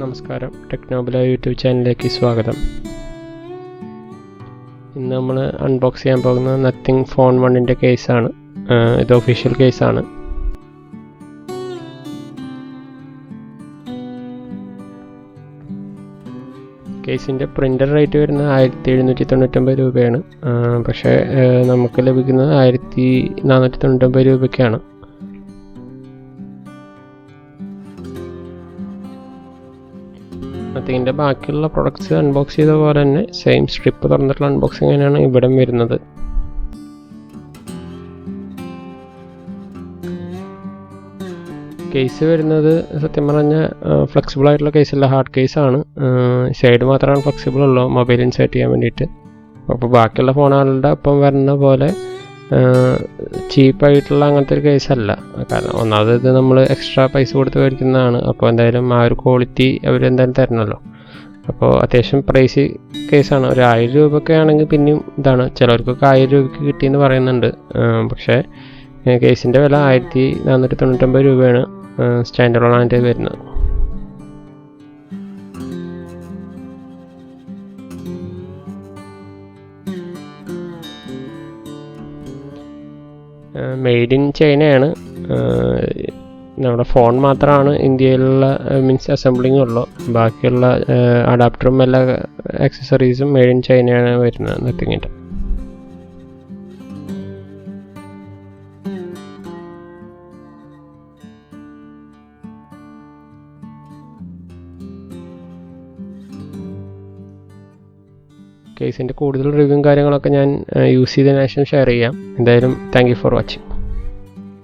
നമസ്കാരം, ടെക്നോബില യൂട്യൂബ് ചാനലിലേക്ക് സ്വാഗതം. ഇന്ന് നമ്മൾ അൺബോക്സ് ചെയ്യാൻ പോകുന്നത് നത്തിങ് ഫോൺ 1ൻ്റെ കേസാണ്. ഇത് ഒഫീഷ്യൽ കേസാണ്. കേസിൻ്റെ പ്രിൻ്റർ റേറ്റ് വരുന്നത് 1799 രൂപയാണ്. പക്ഷേ നമുക്ക് ലഭിക്കുന്നത് 1499 രൂപയ്ക്കാണ്. നത്തിങ്ങിൻ്റെ ബാക്കിയുള്ള പ്രൊഡക്ട്സ് അൺബോക്സ് ചെയ്ത പോലെ തന്നെ സെയിം സ്ട്രിപ്പ് തുറന്നിട്ടുള്ള അൺബോക്സിങ് തന്നെയാണ് ഇവിടെ വരുന്നത്. കേസ് വരുന്നത് സത്യം പറഞ്ഞാൽ ഫ്ലെക്സിബിൾ ആയിട്ടുള്ള കേസല്ല, ഹാർഡ് കേസാണ്. സൈഡ് മാത്രമാണ് ഫ്ലെക്സിബിൾ ഉള്ളൂ മൊബൈൽ ഇൻസേർട്ട് ചെയ്യാൻ വേണ്ടിയിട്ട്. അപ്പോൾ ബാക്കിയുള്ള ഫോണുകളുടെ ഒപ്പം വരുന്ന പോലെ ചീപ്പായിട്ടുള്ള അങ്ങനത്തെ ഒരു കേസല്ല. കാരണം ഒന്നാമത് ഇത് നമ്മൾ എക്സ്ട്രാ പൈസ കൊടുത്ത് മേടിക്കുന്നതാണ്. അപ്പോൾ എന്തായാലും ആ ഒരു ക്വാളിറ്റി അവരെന്തായാലും തരണമല്ലോ. അപ്പോൾ അത്യാവശ്യം പ്രൈസ് കേസാണ്. ഒരു 1000 രൂപയൊക്കെ ആണെങ്കിൽ പിന്നെയും ഇതാണ്. ചിലർക്കൊക്കെ 1000 രൂപയ്ക്ക് കിട്ടിയെന്ന് പറയുന്നുണ്ട്. പക്ഷേ കേസിൻ്റെ വില 1499 രൂപയാണ് സ്റ്റാൻഡേർഡ് ആയിട്ട് വരുന്നത്. മെയ്ഡ് ഇൻ ചൈനയാണ്. നമ്മുടെ ഫോൺ മാത്രമാണ് ഇന്ത്യയിലുള്ള മീൻസ് അസംബ്ലിങ് ഉള്ളൂ. ബാക്കിയുള്ള അഡാപ്റ്ററും എല്ലാ ആക്സസറീസും മെയ്ഡ് ഇൻ ചൈനയാണ് വരുന്നത് നത്തിങ്ങിൻ്റെ. കേസിൻ്റെ കൂടുതൽ റിവ്യൂവും കാര്യങ്ങളൊക്കെ ഞാൻ യൂസ് ചെയ്തതിനു ശേഷം ഷെയർ ചെയ്യാം. എന്തായാലും താങ്ക് യു ഫോർ വാച്ചിങ്.